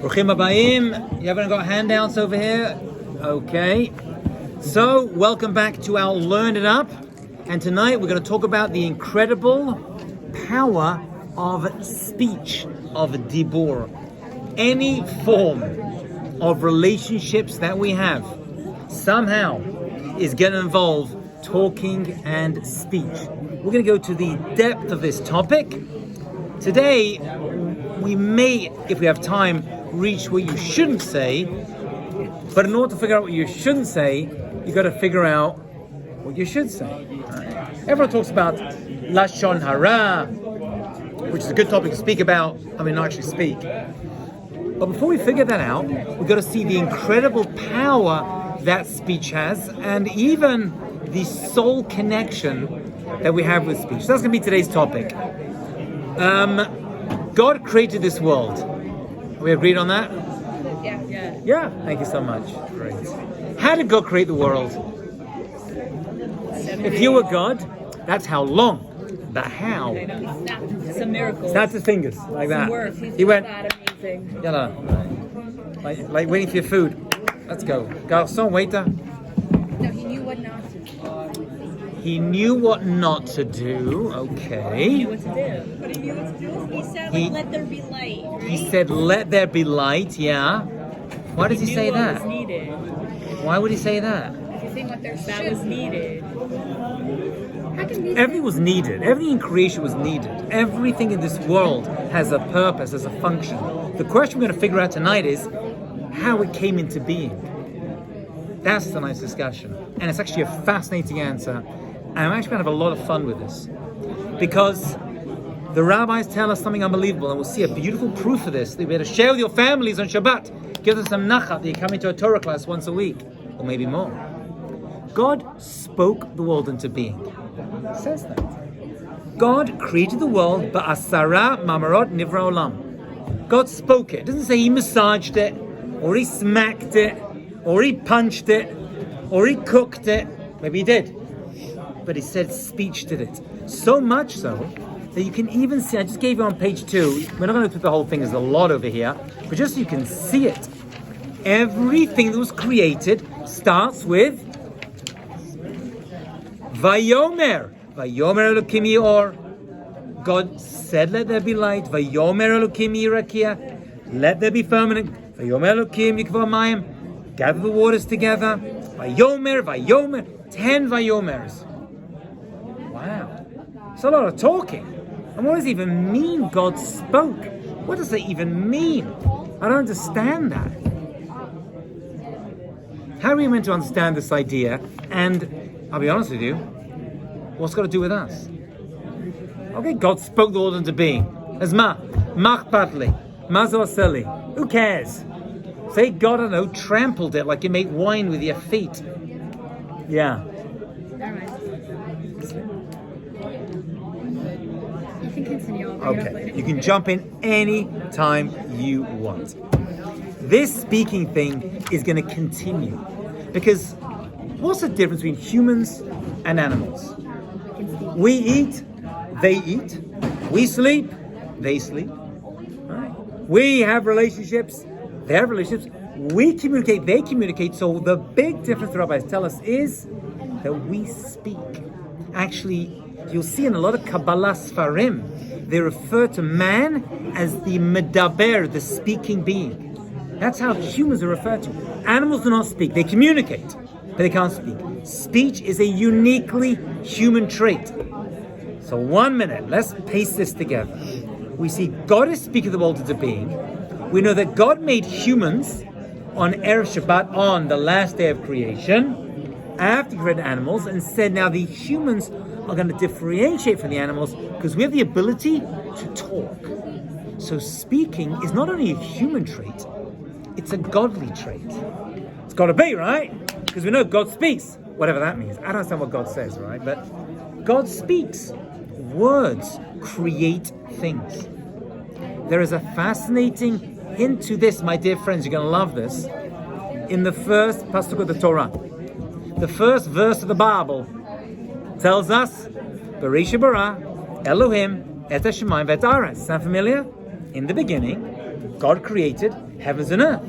Bruchim Habayim. You haven't got handouts over here? Okay. So, welcome back to our Learn It Up. And tonight we're going to talk about the incredible power of speech, of dibur. Any form of relationships that we have somehow is going to involve talking and speech. We're going to go to the depth of this topic. Today, we may, if we have time, reach what you shouldn't say. But in order to figure out what you shouldn't say, you've got to figure out what you should say. Everyone talks about Lashon Hara, which is a good topic to speak about. Not actually speak. But before we figure that out, we've got to see the incredible power that speech has, and even the soul connection that we have with speech. So that's going to be today's topic. God created this world. Are we agreed on that? Yeah. Thank you so much. Great. How did God create the world? If you were God, that's how long. But how? Some miracles. Snapped his fingers like that. He went. Like waiting for your food. Let's go. Garçon, waiter. No, he knew what not to do. He knew what not to do. Okay. He knew what to do. But he knew what to do. He said, let there be light. Right? He said, let there be light. Yeah. Why does he say that? Was needed. Why would he say that? If you think what that was needed. Everything was needed. Everything in creation was needed. Everything in this world has a purpose, has a function. The question we're going to figure out tonight is how it came into being. That's the nice discussion. And it's actually a fascinating answer. And I'm actually going to have a lot of fun with this. Because the rabbis tell us something unbelievable, and we'll see a beautiful proof of this. That we have to share with your families on Shabbat. Give them some nachat that you come into a Torah class once a week, or maybe more. God spoke the world into being. It says that. God created the world, ba'asara mamarot nivra olam. God spoke it. It doesn't say he massaged it, or he smacked it, or he punched it, or he cooked it. Maybe he did. But he said speech did it. So much so that you can even see, I just gave you on page 2, we're not going to go through the whole thing, there's a lot over here, but just so you can see it. Everything that was created starts with Vayomer. Vayomer Elokim Yor. God said, let there be light. Vayomer Elokim Yirakia. Let there be firmament. Vayomer Elokim Yikva Mayim. Gather the waters together. Vayomer. 10 Vayomers. Wow. It's a lot of talking. And what does it even mean God spoke? What does it even mean? I don't understand that. How are we meant to understand this idea? And I'll be honest with you, what's it got to do with us? Okay, God spoke the world into being. As machpatli, mazoseli. Who cares? Say God, I don't know, trampled it like you make wine with your feet. Yeah. You can continue. Okay, you can jump in any time you want. This speaking thing is going to continue. Because what's the difference between humans and animals? We eat, they eat. We sleep, they sleep. Right? We have relationships, they have relationships. We communicate, they communicate. So the big difference the rabbis tell us is that we speak. Actually, you'll see in a lot of Kabbalah Sfarim, they refer to man as the medaber, the speaking being. That's how humans are referred to. Animals do not speak, they communicate, but they can't speak. Speech is a uniquely human trait. So 1 minute, let's paste this together. We see God is speaking the world into being. We know that God made humans on Erev Shabbat, on the last day of creation, after he created animals, and said now the humans are going to differentiate from the animals because we have the ability to talk. So speaking is not only a human trait, it's a godly trait. It's got to be, right? Because we know God speaks, whatever that means. I don't understand what God says, right? But God speaks. Words create things. There is a fascinating hint to this, my dear friends. You're going to love this. In the first pasuk of the Torah, the first verse of the Bible tells us, Bereishit bara Elohim et hashamayim ve'et haaretz. Sound familiar? in the beginning, God created heavens and earth.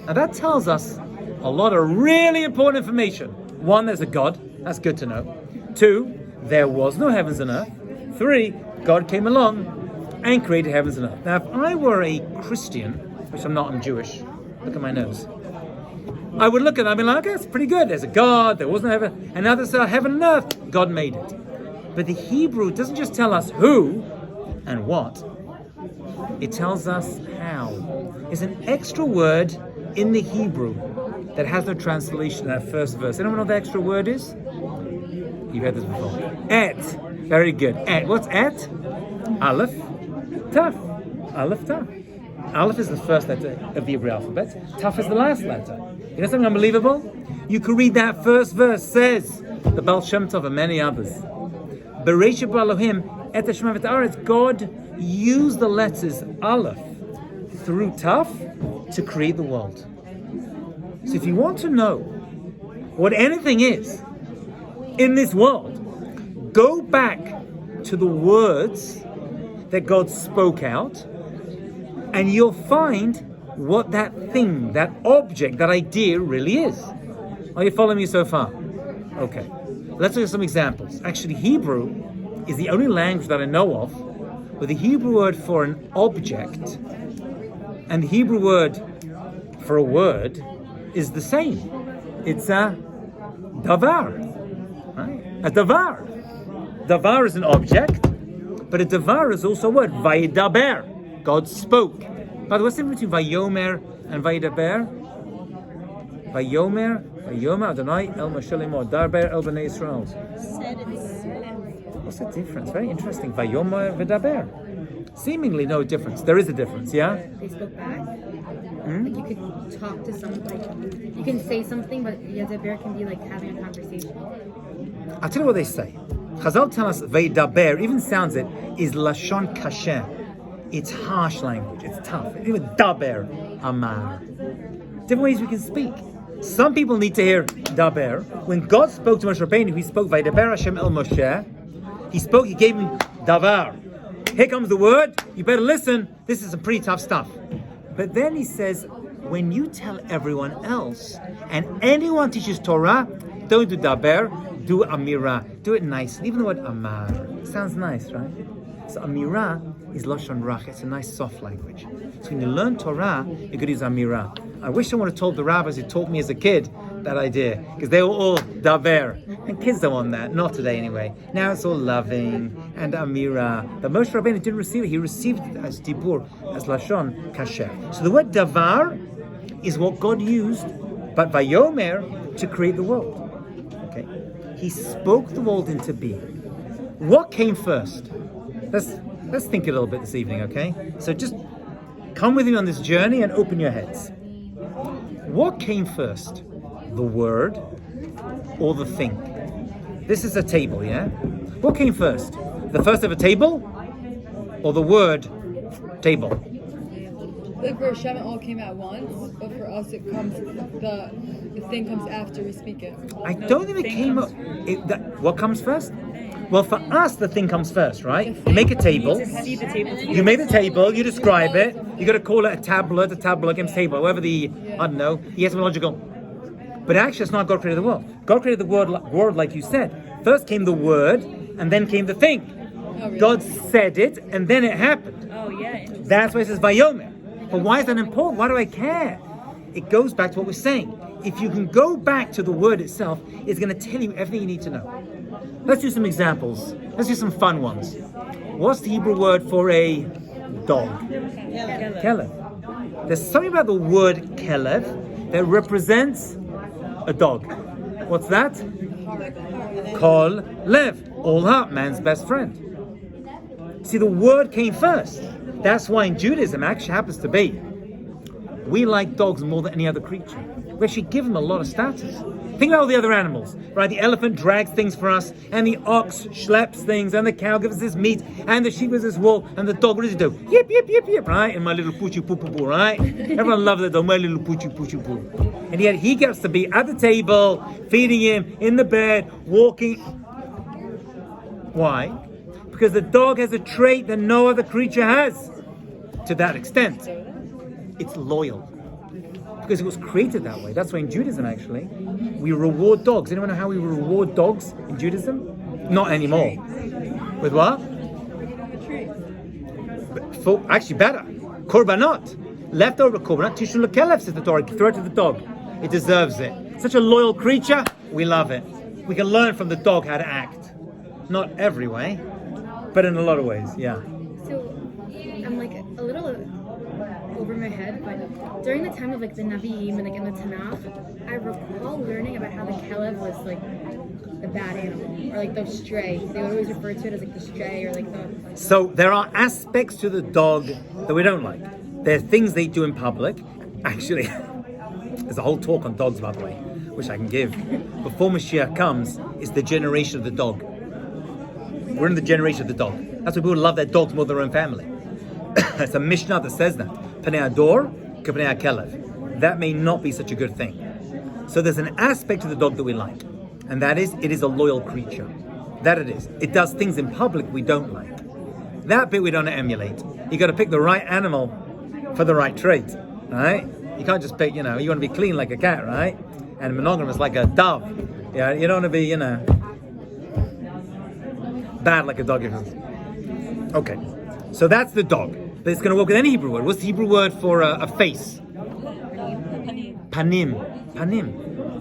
Now that tells us a lot of really important information. One, there's a God. That's good to know. Two, there was no heavens and earth. Three, God came along and created heavens and earth. Now, if I were a Christian, which I'm not, I'm Jewish. Look at my nose. I would look at it, I'd be like, okay, that's pretty good. There's a God, there wasn't heaven, and now there's heaven and earth. God made it. But the Hebrew doesn't just tell us who and what. It tells us how. There's an extra word in the Hebrew that has no translation in that first verse. Anyone know what the extra word is? You've heard this before. Et. Very good. Et. What's et? Aleph. Taf. Aleph, taf. Aleph is the first letter of the Hebrew alphabet. Taf is the last letter. You know something unbelievable? You can read that first verse. Says the Baal Shem Tov and many others. Bereshit bara Elohim et hashemim v'et haaretz. God used the letters Aleph through Taf to create the world. So if you want to know what anything is in this world, go back to the words that God spoke out, and you'll find what that thing, that object, that idea really is. Are you following me so far? Okay. Let's look at some examples. Actually, Hebrew is the only language that I know of where the Hebrew word for an object and the Hebrew word for a word is the same. It's a davar. Right? A davar. Davar is an object, but a davar is also a word. Vayidaber. God spoke. By the way, what's the difference between Vayomer and Vayidaber? Vayomer Adonai El Moshe Lemor Darber El Bnei Yisrael. Said it. What's the difference? Very interesting. Vayomer V'daber. Seemingly no difference. There is a difference, yeah? They spoke back. Like you could talk to someone, you can say something, but Yadaber can be like having a conversation. I'll tell you what they say. Chazal tell us V'daber, even sounds it, is Lashon Kasher. It's harsh language. It's tough. Even Daber, Amar. Different ways we can speak. Some people need to hear Daber. When God spoke to Moshe Rabbeinu, He spoke Vaydaber Hashem El Moshe. He spoke. He gave him Davar. Here comes the word. You better listen. This is some pretty tough stuff. But then He says, when you tell everyone else, and anyone teaches Torah, don't do Daber, do Amirah. Do it nicely. Even the word Amar sounds nice, right? So Amirah is Lashon Rach. It's a nice soft language. So when you learn Torah, you're going to use Amirah. I wish I would have told the rabbis who taught me as a kid that idea, because they were all Daber. And kids don't want that, not today anyway. Now it's all loving and Amirah. But Moshe Rabbeinu didn't receive it. He received it as Dibur, as Lashon Kasher. So the word Davar is what God used, but Vayomer, to create the world. Okay, He spoke the world into being. What came first? Let's think a little bit this evening, okay? So just come with me on this journey and open your heads. What came first? The word or the thing? This is a table, yeah? What came first? The first ever table or the word table? Like for Hashem, it all came at once, but for us, it comes the thing comes after we speak it. I don't think it came up. What comes first? Well, for us, the thing comes first, right? You make a table. You make the table. You describe it. You got to call it a tablet against table, whatever the I don't know. The etymological. But actually, it's not God created the world. God created the word like you said. First came the word, and then came the thing. Oh, really? God said it, and then it happened. Oh, yeah. That's why it says Vayomer. But why is that important? Why do I care? It goes back to what we're saying. If you can go back to the word itself, it's going to tell you everything you need to know. Let's do some examples. Let's do some fun ones. What's the Hebrew word for a dog? Kelev. There's something about the word Kelev that represents a dog. What's that? Kol Lev. All heart, man's best friend. See, the word came first. That's why in Judaism, actually happens to be, we like dogs more than any other creature. We actually give them a lot of status. Think about all the other animals, right? The elephant drags things for us, and the ox schleps things, and the cow gives us this meat, and the sheep gives us wool, and the dog, what does it do? Yip, yip, yip, yip, right? And my little poochie poo poo poo, right? Everyone loves the dog, my little poochie poochie poo. And yet he gets to be at the table, feeding him, in the bed, walking. Why? Because the dog has a trait that no other creature has. to that extent. It's loyal. Because it was created that way. That's why in Judaism, actually, we reward dogs. Anyone know how we reward dogs in Judaism? Not anymore. With what? Actually, better. Korbanot. Leftover korbanot. Tishul lekelev, says the Torah. Throw it to the dog. It deserves it. Such a loyal creature. We love it. We can learn from the dog how to act. Not every way, but in a lot of ways, yeah. So I'm like a little over my head, but during the time of like the Navi'im and like in the Tanakh, I recall learning about how the Kelev was like the bad animal, or like the stray. They would always refer to it as like the stray, or like the... So there are aspects to the dog that we don't like. There are things they do in public. Actually, there's a whole talk on dogs, by the way, which I can give. Before Mashiach comes, it's the generation of the dog. We're in the generation of the dog. That's why people love their dogs more than their own family. It's a Mishnah that says that. Pnei ador, k'pnei hakelev. That may not be such a good thing. So there's an aspect to the dog that we like, and that is, it is a loyal creature. That it is. It does things in public we don't like. That bit we don't emulate. You got to pick the right animal for the right trait, right? You can't just pick, you want to be clean like a cat, right? And monogamous like a dove. Yeah, you don't want to be, bad like a dog. Okay, so that's the dog. But it's going to work with any Hebrew word. What's the Hebrew word for a face? Panim. Panim.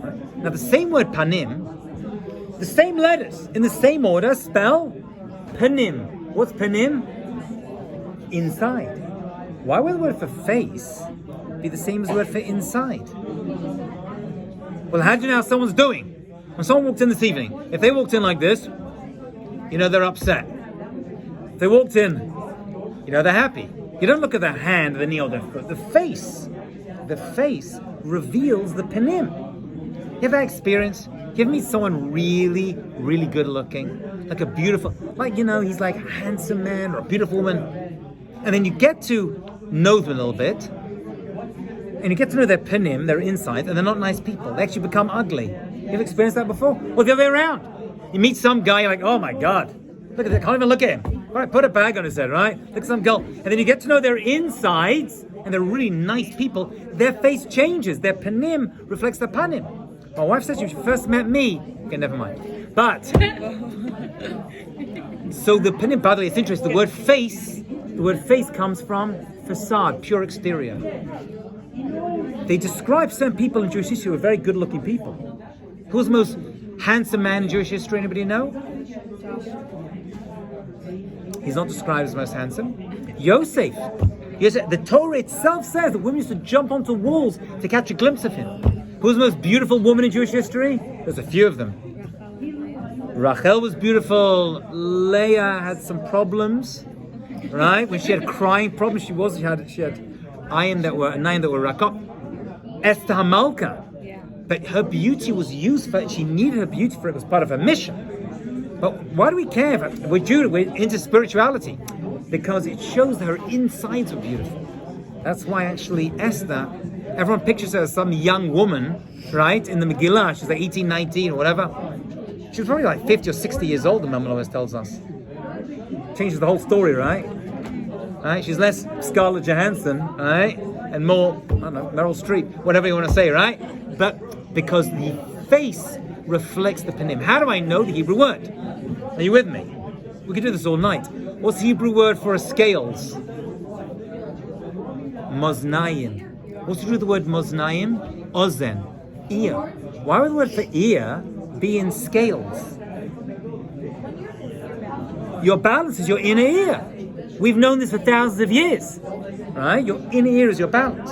Right? Now the same word panim, the same letters in the same order spell panim. What's panim? Inside. Why would the word for face be the same as the word for inside? Well, how do you know how someone's doing? When someone walked in this evening, if they walked in like this, they're upset. If they walked in, they're happy. You don't look at the hand, the knee, or the foot. The face reveals the panim. You have that experience? Give me someone really, really good looking, like a beautiful, he's like a handsome man or a beautiful woman. And then you get to know them a little bit, and you get to know their panim, their inside, and they're not nice people. They actually become ugly. You ever experienced that before? Or the other way around. You meet some guy, you're like, oh my God, look at that, can't even look at him. All right, put a bag on his head, right? Look at some girl. And then you get to know their insides, and they're really nice people. Their face changes. Their panim reflects their panim. My wife says she first met me. Okay, never mind. But, so the panim, by the way, it's interesting. The word face comes from facade, pure exterior. They describe certain people in Jewish history who are very good-looking people. Who's the most handsome man in Jewish history? Anybody know? He's not described as the most handsome. Yosef. The Torah itself says that women used to jump onto walls to catch a glimpse of him. Who's the most beautiful woman in Jewish history? There's a few of them. Rachel was beautiful. Leah had some problems, right? When she had crying problems, she had nine that were rakot. Esther Hamalka. But her beauty was used for it. She needed her beauty for it. It was part of her mission. But why do we care? We're Judah, we're into spirituality. Because it shows that her insides were beautiful. That's why actually Esther, everyone pictures her as some young woman, right? In the Megillah, she's like 18, 19 or whatever. She was probably like 50 or 60 years old, the Mama always tells us. Changes the whole story, right? Right? She's less Scarlett Johansson, right? And more, I don't know, Meryl Streep, whatever you want to say, right? But because the face reflects the panim. How do I know the Hebrew word? Are you with me? We could do this all night. What's the Hebrew word for a scales? Moznayim. What's to do with the word moznayim? Ozen. Ear. Why would the word for ear be in scales? Your balance is your inner ear. We've known this for thousands of years. Right? Your inner ear is your balance.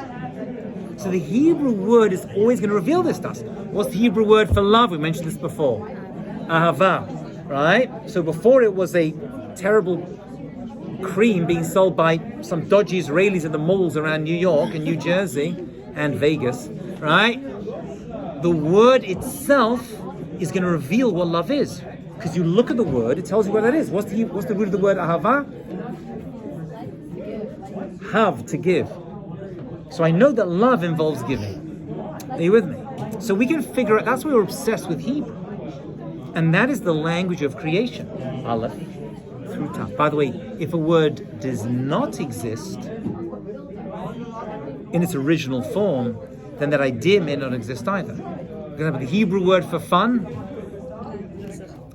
So the Hebrew word is always going to reveal this to us. What's the Hebrew word for love? We mentioned this before. Ahava. Right? So before it was a terrible cream being sold by some dodgy Israelis in the malls around New York and New Jersey and Vegas. Right? The word itself is going to reveal what love is. Because you look at the word, it tells you what that is. What's the root of the word ahava? Have, to give. So I know that love involves giving. Are you with me? So we can figure out, that's why we're obsessed with Hebrew. And that is the language of creation. Aleph through Tav. By the way, if a word does not exist, in its original form, then that idea may not exist either. For example, the Hebrew word for fun,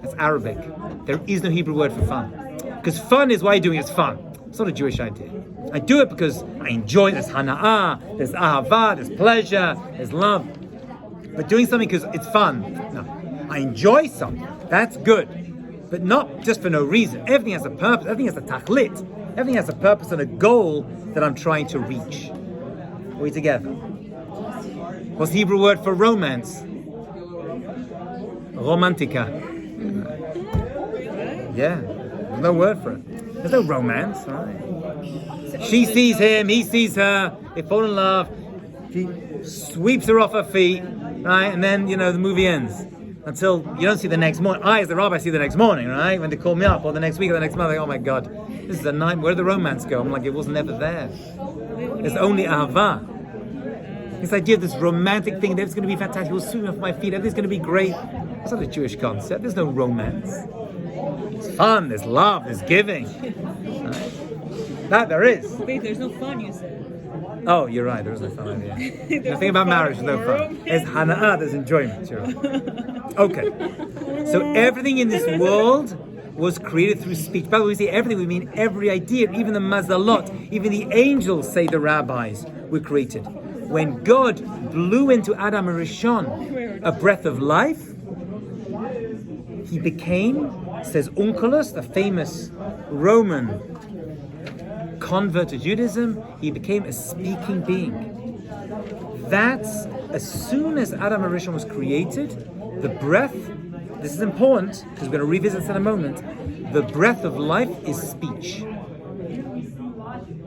that's Arabic. There is no Hebrew word for fun. Because fun is why you're doing it, it's fun. It's not a Jewish idea. I do it because I enjoy it. There's hana'ah, there's ahava, there's pleasure, there's love. But doing something because it's fun, no. I enjoy something, that's good. But not just for no reason. Everything has a purpose, everything has a tachlit. Everything has a purpose and a goal that I'm trying to reach. Are we together? What's the Hebrew word for romance? Romantica. Yeah, there's no word for it. There's no romance, right? She sees him, he sees her, they fall in love, he sweeps her off her feet, right? And then, the movie ends. Until you don't see the next morning. I, as the rabbi, see the next morning, right? When they call me up, or the next week, or the next month, like, oh my God, this is a nightmare. Where did the romance go? I'm like, it was never there. There's only ahava. This idea of this romantic thing, that it's going to be fantastic, he'll swim off my feet, everything's going to be great. That's not a Jewish concept. There's no romance. There's fun, there's love, there's giving. Right? That there is. Wait, there's no fun, you said. Oh, you're right, there is no fun. Yeah. Nothing about marriage, there's no fun. There's hana'ah, there's enjoyment. You're right. Okay. So everything in this world was created through speech. By the way, we say everything, we mean every idea, even the mazalot, even the angels, say the rabbis, were created. When God blew into Adam Rishon a breath of life, he became, says Onkelos, the famous Roman convert to Judaism, he became a speaking being. That's, as soon as Adam Rishon was created, the breath, this is important, because we're going to revisit this in a moment, the breath of life is speech.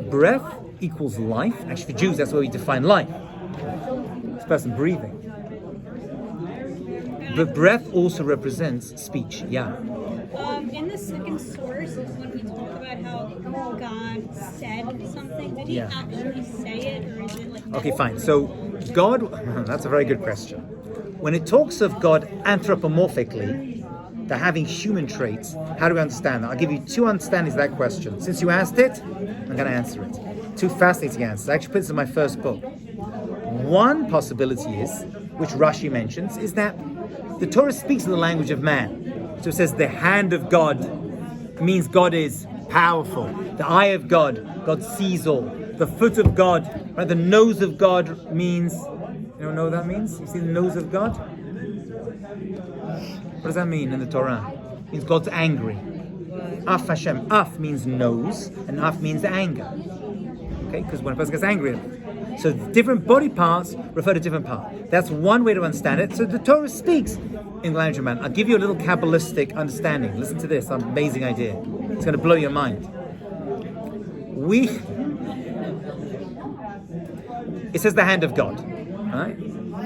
Breath equals life. Actually, for Jews, that's where we define life. This person breathing. But breath also represents speech. Yeah. In the second source, when we talk about how God said something, did he actually say it, or is it like... Okay, fine. So, God, that's a very good question. When it talks of God anthropomorphically, the having human traits, how do we understand that? I'll give you two understandings of that question. Since you asked it, I'm going to answer it. Two fascinating answers. I actually put this in my first book. One possibility is, which Rashi mentions, is that the Torah speaks in the language of man. So it says the hand of God means God is powerful. The eye of God, God sees all. The foot of God, right? The nose of God means, you don't know what that means? You see the nose of God? What does that mean in the Torah? It means God's angry. Af Hashem. Af means nose, and af means anger. Okay, because when a person gets angry. So different body parts refer to different parts. That's one way to understand it. So the Torah speaks in the language of man. I'll give you a little Kabbalistic understanding. Listen to this, an amazing idea. It's going to blow your mind. It says the hand of God, right?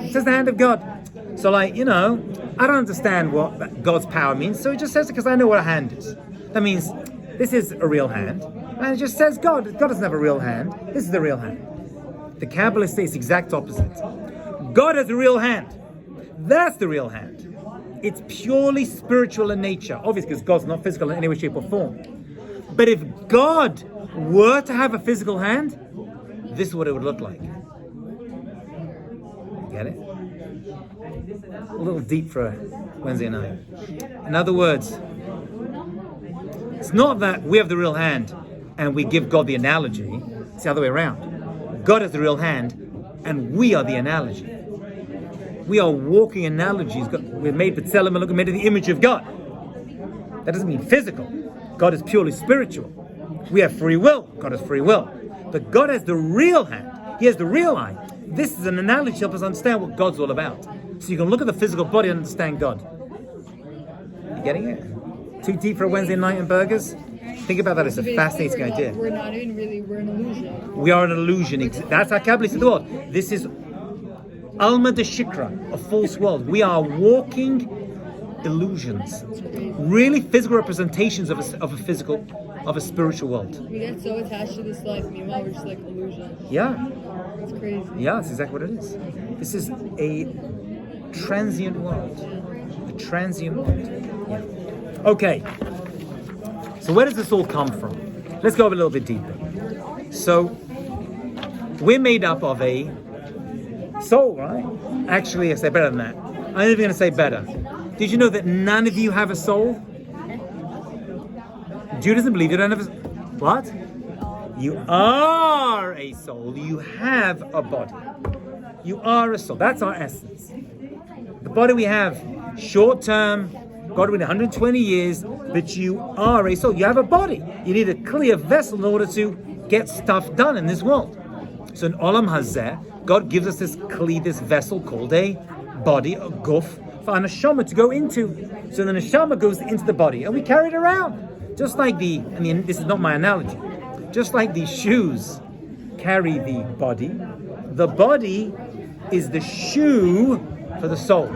It says the hand of God. So I don't understand what God's power means, so it just says it because I know what a hand is. That means this is a real hand, and it just says God. God doesn't have a real hand. This is the real hand. The Kabbalah says the exact opposite. God has a real hand. That's the real hand. It's purely spiritual in nature, obviously because God's not physical in any way, shape, or form. But if God were to have a physical hand, this is what it would look like. Get it? A little deep for a Wednesday night. In other words, it's not that we have the real hand and we give God the analogy. It's the other way around. God has the real hand and we are the analogy. We are walking analogies. We're made b'tselem and made in the image of God. That doesn't mean physical. God is purely spiritual. We have free will. God has free will. But God has the real hand. He has the real eye. This is an analogy to help us understand what God's all about. So you can look at the physical body and understand God. You getting it? Too deep for a Wednesday night and burgers? Think about that. It's a fascinating idea. We're not in really, we're an illusion. We are an illusion. That's how Kabbalah sees the world. This is Alma de Shikra, a false world. We are walking illusions. Really physical representations of a spiritual world. We get so attached to this life, meanwhile we're just like illusion. Yeah. It's crazy. Yeah, that's exactly what it is. This is a transient world. A transient world. Yeah. Okay. So where does this all come from? Let's go a little bit deeper. So We're made up of a soul, right? Actually, I say better than that. I'm even going to say better. Did you know that none of you have a soul? Jude doesn't believe you don't have a... What? You are a soul. You have a body. You are a soul. That's our essence. The body we have, short term, God within 120 years, but you are a soul. You have a body. You need a clear vessel in order to get stuff done in this world. So in Olam Hazeh, God gives us this vessel called a body, a guf, for a neshama to go into. So the neshama goes into the body, and we carry it around. Just like this is not my analogy, just like the shoes carry the body is the shoe for the soul.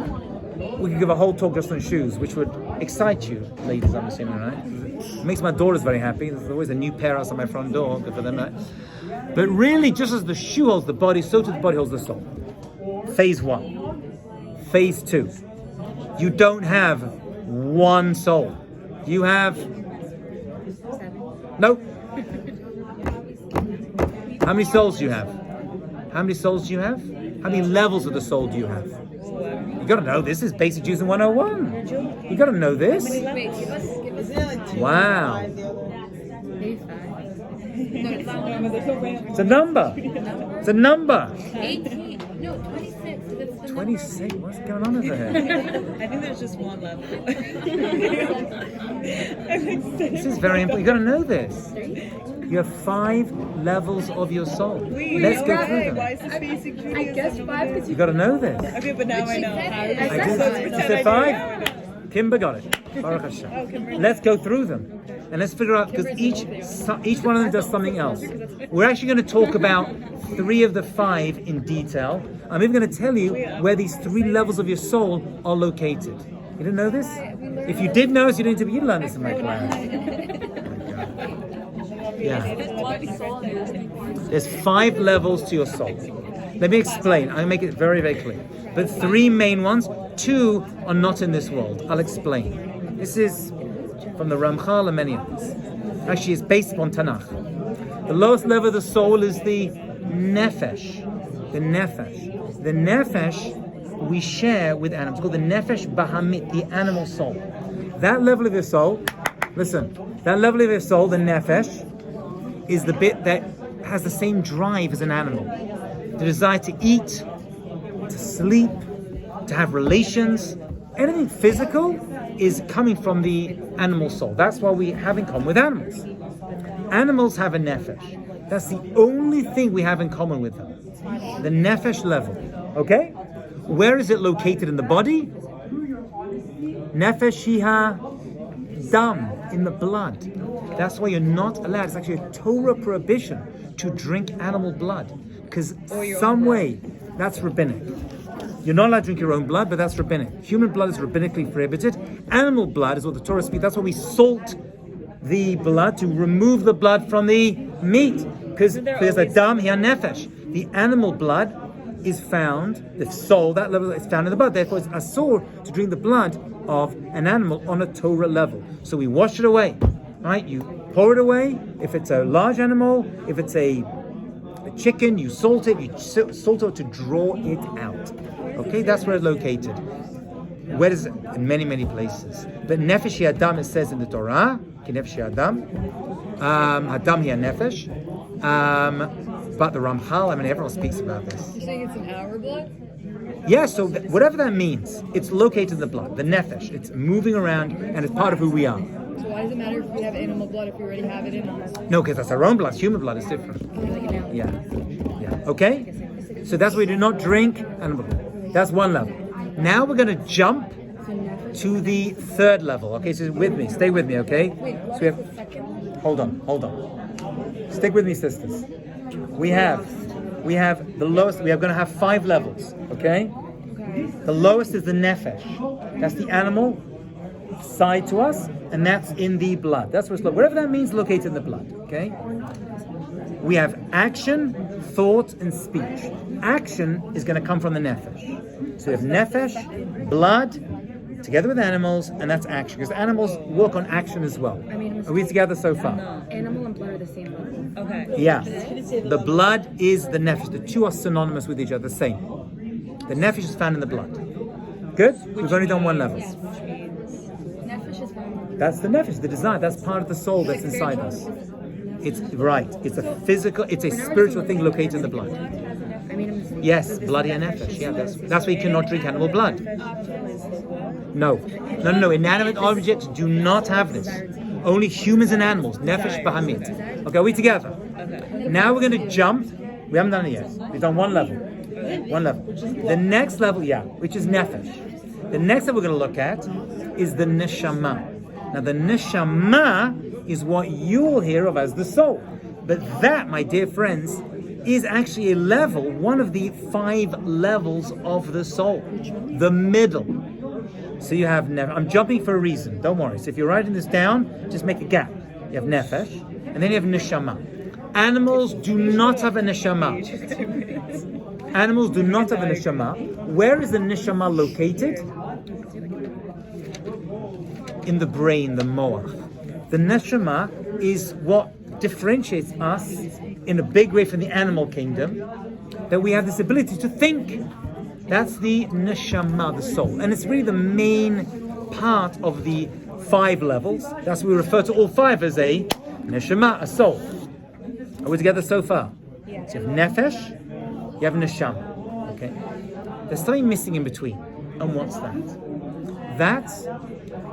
We could give a whole talk just on shoes, which would excite you, ladies, I'm assuming, right? It makes my daughters very happy. There's always a new pair outside my front door, good for them, right? But really, just as the shoe holds the body, so too the body holds the soul. Phase 1. Phase 2. You don't have one soul. You have... 7. Nope. How many souls do you have? How many souls do you have? How many levels of the soul do you have? You gotta know this is Basic Judaism 101. You gotta know this. Wow. It's a number. It's a number. 18. No, 26. 26? What's going on over here? I think there's just one level. This is very important. You gotta know this. You have 5 levels of your soul. Let's go through them. Why is this Basic Judaism? I guess 5 because You gotta know this. Okay, but now I know. You said 5? Kimber got it. Baruch Hashem. Let's go through them. And let's figure out, because each one of them does something else. We're actually going to talk about 3 of the 5 in detail. I'm even going to tell you where these 3 levels of your soul are located. You didn't know this? If you did know this, you learned this in my class. Yeah. There's 5 levels to your soul. Let me explain. I'll make it very, very clear. But 3 main ones. 2 are not in this world. I'll explain. This is from the Ramchal and many others. Actually, it's based on Tanakh. The lowest level of the soul is the nefesh. The nefesh. The nefesh we share with animals. It's called the nefesh bahamit, the animal soul. That level of your soul, listen, that level of your soul, the nefesh, is the bit that has the same drive as an animal. The desire to eat, to sleep, to have relations. Anything physical is coming from the animal soul. That's why we have in common with animals. Animals have a nefesh. That's the only thing we have in common with them. The nefesh level. Okay? Where is it located in the body? Nefesh hiha dam, in the blood. That's why you're not allowed. It's actually a Torah prohibition to drink animal blood. Because some way, that's rabbinic. You're not allowed to drink your own blood, but that's rabbinic. Human blood is rabbinically prohibited. Animal blood is what the Torah speaks. That's why we salt the blood to remove the blood from the meat. Because there's a dam hiya nefesh. The animal blood is found, the soul, that level is found in the blood. Therefore, it's asur to drink the blood of an animal on a Torah level. So we wash it away, right? You pour it away. If it's a large animal, if it's a chicken, you salt it. You salt it to draw it out. Okay, that's where it's located. Where is it? In many, many places. But nefesh adam, it says in the Torah, nefesh adam, adam hiya nefesh. But the Ramchal, everyone speaks about this. You're saying it's in our blood? Yeah, so whatever that means, it's located in the blood, the nefesh. It's moving around and it's part of who we are. So why does it matter if we have animal blood if we already have it in us? No, because that's our own blood. Human blood is different. Yeah. Okay? So that's why we do not drink animal blood. That's one level. Now we're going to jump to the 3rd level. Okay, so with me. Stay with me, okay? So we have... Hold on. Stick with me, sisters. We have the lowest. We are going to have 5 levels, okay? The lowest is the nefesh. That's the animal side to us, and that's in the blood. That's what's whatever that means, located in the blood, okay? We have action, thought, and speech. Action is going to come from the nefesh. So we have nefesh, blood, Together with animals, and that's action, because animals work on action as well. I mean, Are we together so far? animal and blood are the same level. Okay. Yeah. The blood is the nefesh. The two are synonymous with each other, the same. The nefesh is found in the blood. Good? We've only done one level. Nefesh is one. That's the nefesh, the desire. That's part of the soul that's inside us. It's right. It's a physical, it's a spiritual thing located in the blood. I mean, Yes, bloody nefesh. Yeah, that's why you cannot drink animal blood. No. Inanimate objects do not have this. Only humans and animals. Nefesh bahamit. Okay, are we together? Now we're going to jump. We haven't done it yet. We've done one level. One level. The next level, which is nefesh. The next level we're going to look at is the neshama. Now the neshama is what you'll hear of as the soul. But that, my dear friends, is actually a level, one of the 5 levels of the soul. The middle. So you have I'm jumping for a reason, don't worry. So if you're writing this down, just make a gap. You have nefesh, and then you have neshama. Animals do not have a neshama. Animals do not have a neshama. Where is the neshama located? In the brain, the moach. The neshama is what differentiates us in a big way from the animal kingdom, that we have this ability to think. That's the neshama, the soul. And it's really the main part of the 5 levels. That's what we refer to all 5 as a neshama, a soul. Are we together so far? Yeah. So you have nefesh, you have neshama. Okay? There's something missing in between. And what's that? That's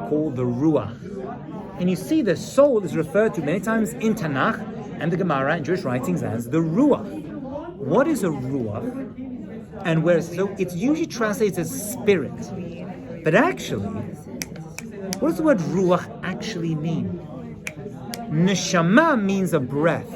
called the ruach. And you see the soul is referred to many times in Tanakh and the Gemara and Jewish writings as the ruach. What is a ruach? And so it's usually translated as spirit. But actually, what does the word ruach actually mean? Neshama means a breath.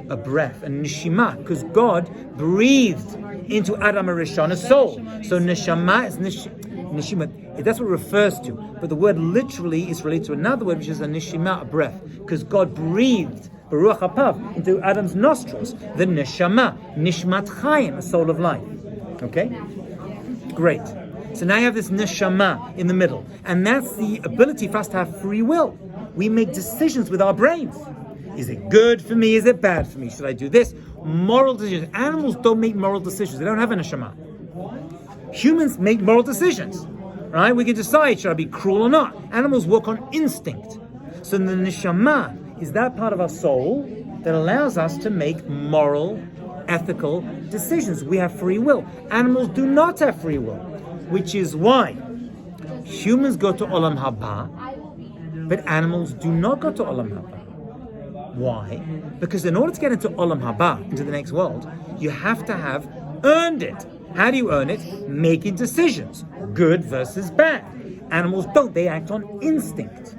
A breath. And neshima, because God breathed into Adam HaRishon a soul. So neshama is neshima. That's what it refers to. But the word literally is related to another word, which is a neshima, a breath. Because God breathed Baruch Hapav into Adam's nostrils, the neshama, nishmat chayim, a soul of life. Okay? Great. So now you have this neshama in the middle. And that's the ability for us to have free will. We make decisions with our brains. Is it good for me? Is it bad for me? Should I do this? Moral decisions. Animals don't make moral decisions. They don't have a neshama. Humans make moral decisions. Right? We can decide, should I be cruel or not? Animals work on instinct. So the neshama is that part of our soul that allows us to make moral, ethical decisions. We have free will. Animals do not have free will, which is why humans go to Olam Haba, but animals do not go to Olam Haba. Why? Because in order to get into Olam Haba, into the next world, you have to have earned it. How do you earn it? Making decisions, good versus bad. Animals don't. They act on instinct.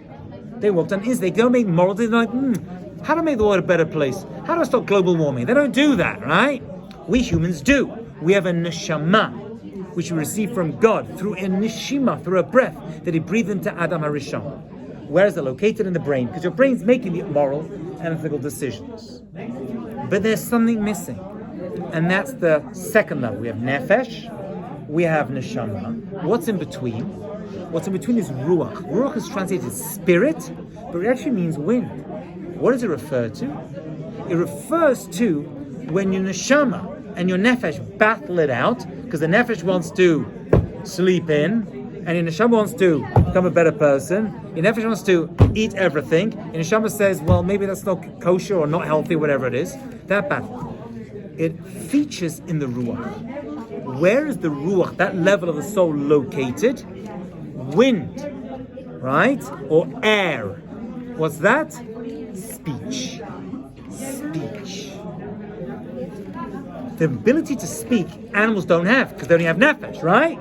They work on instinct. They don't make moral decisions. They're like, how to make the world a better place? How do I stop global warming? They don't do that, right? We humans do. We have a neshama, which we receive from God through a neshima, through a breath that He breathed into Adam HaRishon. Where is it located? In the brain, because your brain's making the moral and ethical decisions. But there's something missing. And that's the second level. We have nefesh, we have neshama. What's in between? What's in between is ruach. Ruach is translated as spirit, but it actually means wind. What does it refer to? It refers to when your neshama and your nefesh battle it out, because the nefesh wants to sleep in, and your neshama wants to become a better person. Your nefesh wants to eat everything. And your neshama says, well, maybe that's not kosher or not healthy, whatever it is. That battle. It features in the ruach. Where is the ruach, that level of the soul, located? Wind, right? Or air. What's that? Speech. Speech. The ability to speak, animals don't have, because they only have nefesh, right?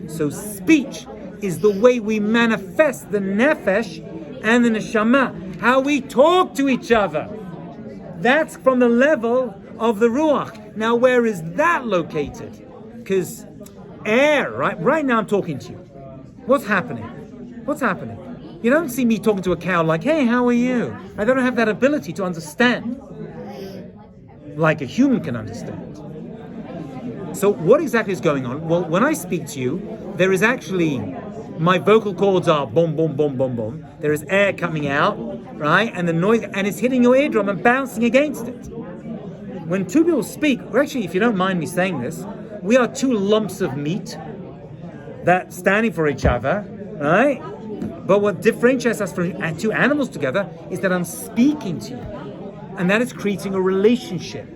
So speech is the way we manifest the nefesh and the neshama. How we talk to each other. That's from the level of the ruach. Now, where is that located? Because air, right? Right now I'm talking to you. What's happening? What's happening? You don't see me talking to a cow like, hey, how are you? I don't have that ability to understand like a human can understand. So what exactly is going on? Well, when I speak to you, there is actually My vocal cords are boom, boom, boom, boom, boom. There is air coming out, right? And the noise, and it's hitting your eardrum and bouncing against it. When two people speak, or actually, if you don't mind me saying this, we are two lumps of meat that standing for each other, right? But what differentiates us from two animals together is that I'm speaking to you. And that is creating a relationship.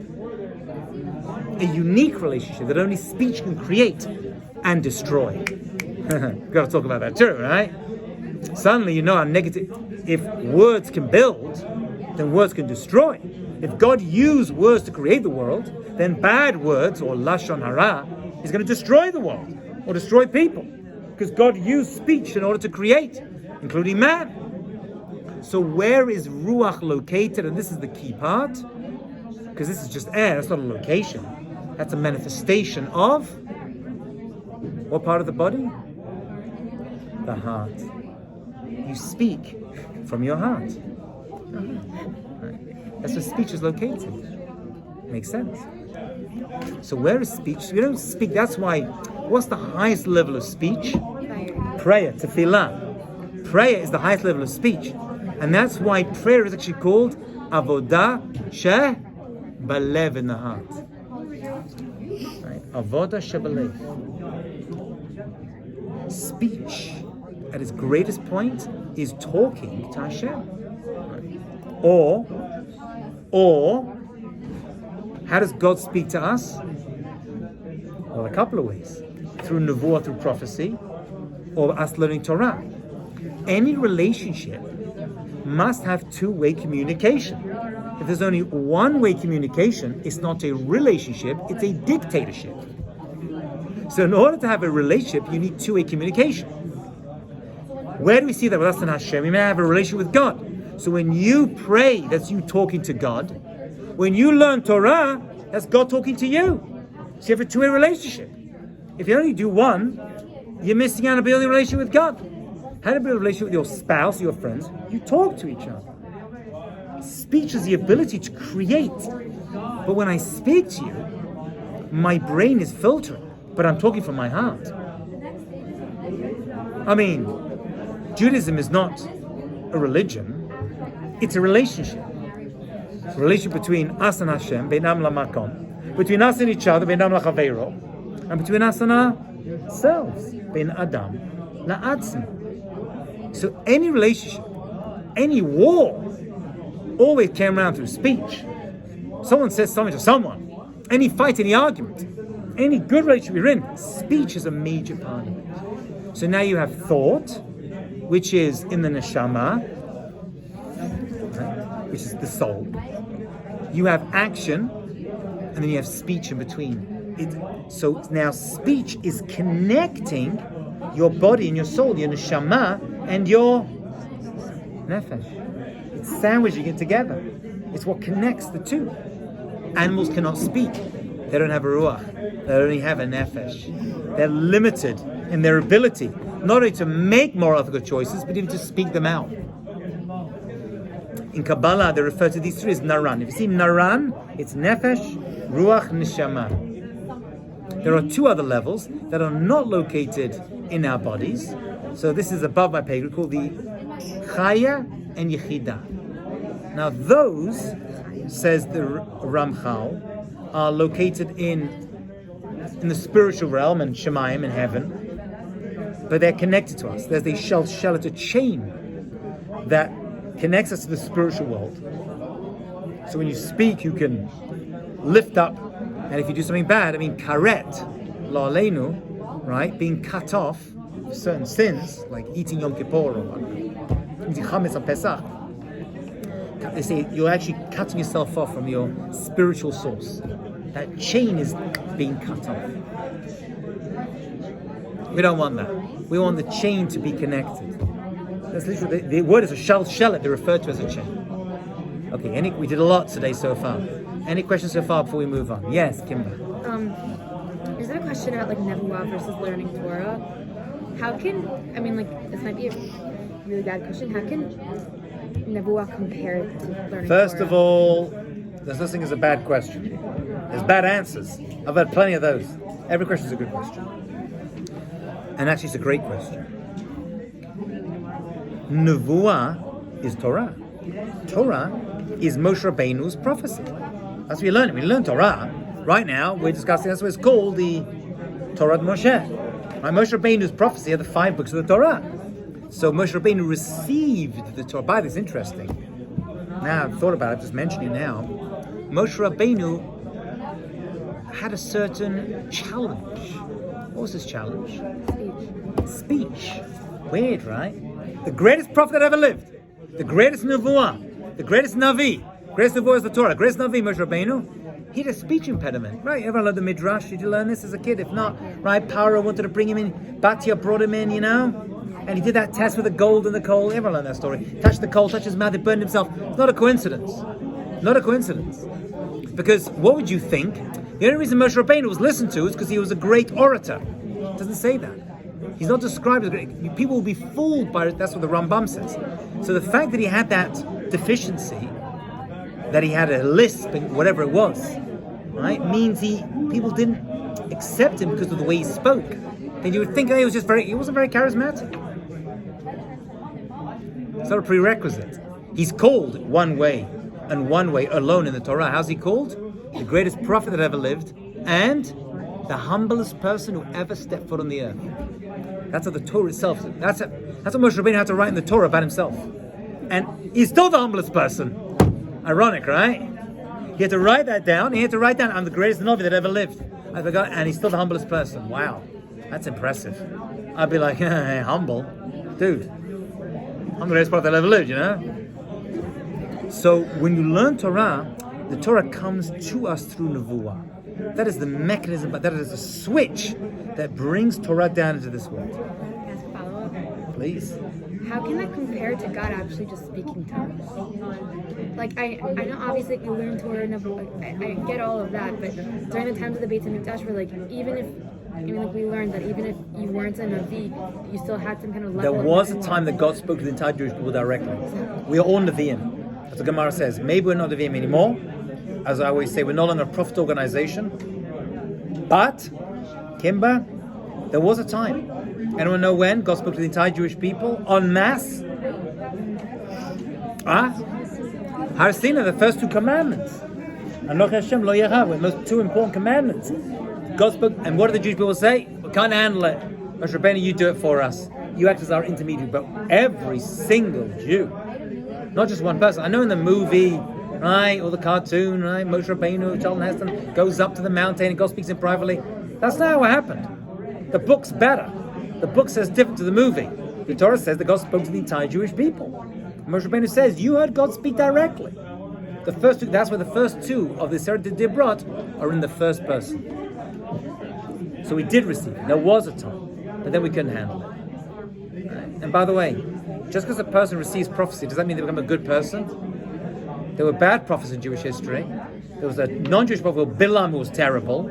A unique relationship that only speech can create and destroy. Got to talk about that too, right? Suddenly you know how negative. If words can build, then words can destroy. If God used words to create the world, then bad words or lashon hara is going to destroy the world or destroy people, because God used speech in order to create, including man. So where is ruach located? And this is the key part, because this is just air. That's not a location. That's a manifestation of what part of the body? The heart. You speak from your heart. Right. That's where speech is located. Makes sense. So where is speech? We don't speak. That's why, what's the highest level of speech? Prayer, tefillah. Prayer is the highest level of speech. And that's why prayer is actually called avodah sheh balev, in the heart. Right? Avodah sheh balev. Speech at its greatest point is talking to Hashem. Right? Or how does God speak to us? Well, a couple of ways. Through nevuah, through prophecy, or us learning Torah. Any relationship must have two-way communication. If there's only one-way communication, it's not a relationship, it's a dictatorship. So in order to have a relationship, you need two-way communication. Where do we see that with us and Hashem? We may have a relationship with God. So when you pray, that's you talking to God. When you learn Torah, that's God talking to you. So you have a two-way relationship. If you only do one, you're missing out on building a relationship with God. How to build a relationship with your spouse, your friends? You talk to each other. Speech is the ability to create. But when I speak to you, my brain is filtering, but I'm talking from my heart. I mean, Judaism is not a religion, it's a relationship. It's a relationship between us and Hashem, beinam lamakom, between us and each other, beinam lachaveiro, and between us and ourselves, bein adam la'atzim. So any relationship, any war, always came around through speech. Someone says something to someone, any fight, any argument, any good relationship you're in, speech is a major part of it. So now you have thought, which is in the Nisha Ma, which is the soul. You have action, and then you have speech in between. So now speech is connecting your body and your soul, your Nisha Ma and your nefesh. It's sandwiching it together. It's what connects the two. Animals cannot speak. They don't have a ruach. They only have a nefesh. They're limited in their ability, not only to make moral ethical choices, but even to speak them out. In Kabbalah, they refer to these three as naran. If you see naran, it's nefesh, ruach, neshama. There are two other levels that are not located in our bodies. So this is above my pay grade, called the chaya and yechida. Now those, says the Ramchal, are located in the spiritual realm and Shemayim in heaven, but they're connected to us. There's a shelter chain that connects us to the spiritual world. So when you speak, you can lift up, and if you do something bad, I mean karet, la'aleinu, right? Being cut off of certain sins, like eating Yom Kippur or eating chametz on Pesach. They say you're actually cutting yourself off from your spiritual source. That chain is being cut off. We don't want that. We want the chain to be connected. That's literally the word is a shelet. They refer to as a chain. Okay. We did a lot today so far. Any questions so far before we move on? Yes, Kimber. Is there a question about like nevuah versus learning Torah? How can this might be a really bad question. How can nevuah compare to learning First Torah? of all, there's no such thing as a bad question. There's bad answers. I've had plenty of those. Every question is a good question. And actually, it's a great question. Nevuah is Torah. Torah is Moshe Rabbeinu's prophecy. That's what we learn. We learn Torah. Right now, we're discussing, that's what it's called, the Torah of Moshe. Right? Moshe Rabbeinu's prophecy are the 5 books of the Torah. So Moshe Rabbeinu received the Torah. By this, interesting. Now I've thought about it, just mentioning it now. Moshe Rabbeinu had a certain challenge. What was his challenge? Speech. Weird, right? The greatest prophet that ever lived, the greatest Nevuah, the greatest Navi, greatest Nevuah is the Torah, greatest Navi, Moshe Rabbeinu, he had a speech impediment, right? Everyone learned the Midrash. Did you learn this as a kid? If not, right, Paro wanted to bring him in, Batya brought him in, and he did that test with the gold and the coal. Everyone learned that story. Touched the coal, touched his mouth, he burned himself. It's not a coincidence. Not a coincidence. Because what would you think? The only reason Moshe Rabbeinu was listened to is because he was a great orator. It doesn't say that. He's not described as great. People will be fooled by it. That's what the Rambam says. So the fact that he had that deficiency, that he had a lisp and whatever it was, right, means people didn't accept him because of the way he spoke. Then you would think he wasn't very charismatic. It's not a prerequisite. He's called one way and one way alone in the Torah. How's he called? The greatest prophet that ever lived and the humblest person who ever stepped foot on the earth. That's what the Torah itself says. That's what Moshe Rabbeinu had to write in the Torah about himself. And he's still the humblest person. Ironic, right? He had to write that down. He had to write down, I'm the greatest Navi that ever lived. I forgot, and he's still the humblest person. Wow. That's impressive. I'd be like, hey, humble? Dude, I'm the greatest prophet that ever lived, So when you learn Torah, the Torah comes to us through Nevuah. That is the mechanism, but that is the switch that brings Torah down into this world. As a follow-up, Please. how can that compare to God actually just speaking tongues? Like, I know obviously you learn Torah and I get all of that, but during the times of the Beit HaMikdash, we're like, we learned that even if you weren't a Navi, you still had some kind of level. There was a time that God spoke to the entire Jewish people directly. We are all Nevi'im. As the Gemara says, maybe we're not Nevi'im anymore. As I always say, we're no longer a prophet organization. But, Kimba, there was a time. Anyone know when God spoke to the entire Jewish people en masse? Harsina, the first 2 commandments. Anoch Hashem lo Yerah, were the most 2 important commandments. God spoke, and what did the Jewish people say? We can't handle it. Moshe Rabbeinu, you do it for us. You act as our intermediary. But every single Jew, not just one person. I know in the movie, right, or the cartoon, right, Moshe Rabbeinu, Charlton Heston goes up to the mountain and God speaks to him privately. That's not how it happened. The book's better. The book says different to the movie. The Torah says that God spoke to the entire Jewish people. Moshe Rabbeinu says, you heard God speak directly. The first 2, that's why the first 2 of the Seret Dibrot are in the first person. So we did receive it. There was a time, but then we couldn't handle it. Right? And by the way, just because a person receives prophecy, does that mean they become a good person? There were bad prophets in Jewish history. There was a non-Jewish prophet called Bilam who was terrible.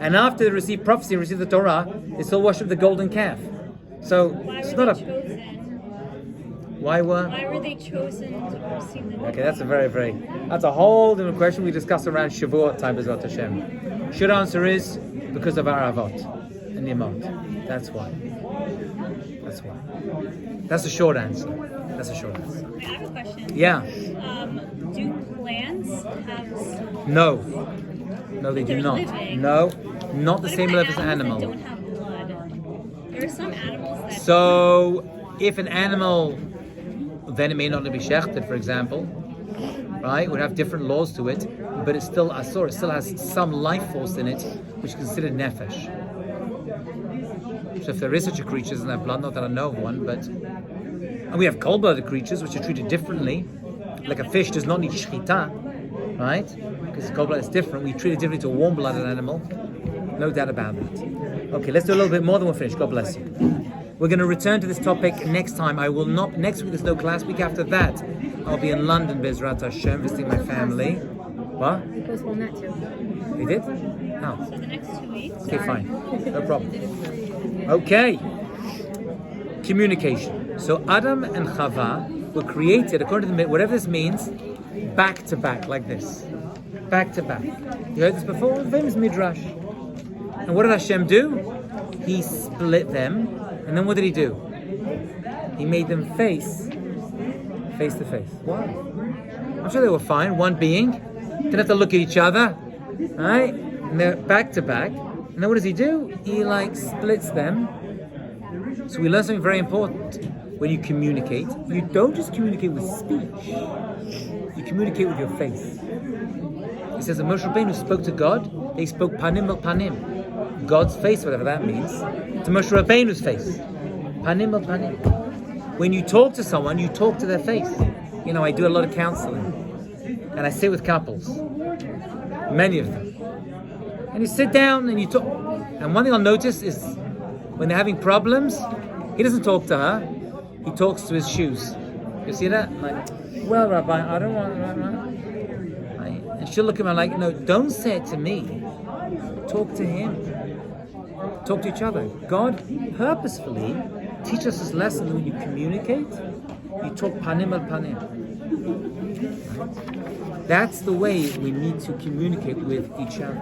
And after they received prophecy and received the Torah, they still worshipped the golden calf. So it's not a... Why were they chosen to receive the Torah? Okay, that's that's a whole different question we discussed around Shavuot time as well, Hashem. Should answer is because of our avot and Yemot. That's why. That's a short answer. I have a question. Yeah. Do plants have... No, they do They're not. living. No, not the What same about level as an animals animal. that don't have blood? There are some animals that... So, if an animal, then it may not be shechted, for example, right? It would have different laws to it, but it's still asur. It still has some life force in it, which is considered nefesh. So if there is such a creature, it doesn't have blood, not that I know of one, but... And we have cold-blooded creatures, which are treated differently. Like a fish does not need shchita, right? Because cold-blooded is different. We treat it differently to a warm-blooded animal. No doubt about that. Okay, let's do a little bit more, then we'll finish. God bless you. We're going to return to this topic next time. I will not... Next week there's no class. Week after that, I'll be in London, Bezrat Hashem, visiting my family. What? We postponed that too. We did? How? So the next 2 weeks... Okay, fine. No problem. Okay. Communication. So Adam and Chava were created, according to the whatever this means, back to back, like this. Back to back. You heard this before? The famous Midrash. And what did Hashem do? He split them. And then what did he do? He made them face face to face. Why? I'm sure they were fine. One being. Didn't have to look at each other. Right? And they're back to back. And then what does he do? He splits them. So we learn something very important. When you communicate, you don't just communicate with speech. You communicate with your face. He says that Moshe Rabbeinu spoke to God. They spoke panim el panim. God's face, whatever that means, to Moshe Rabbeinu's face. Panim el panim. When you talk to someone, you talk to their face. I do a lot of counseling. And I sit with couples. Many of them. And you sit down and you talk. And one thing I'll notice is when they're having problems, he doesn't talk to her. He talks to his shoes. You see that? Well, Rabbi, I don't want... And she'll look at me no, don't say it to me. Talk to him. Talk to each other. God purposefully teaches us this lesson that when you communicate, you talk panim al panim. That's the way we need to communicate with each other.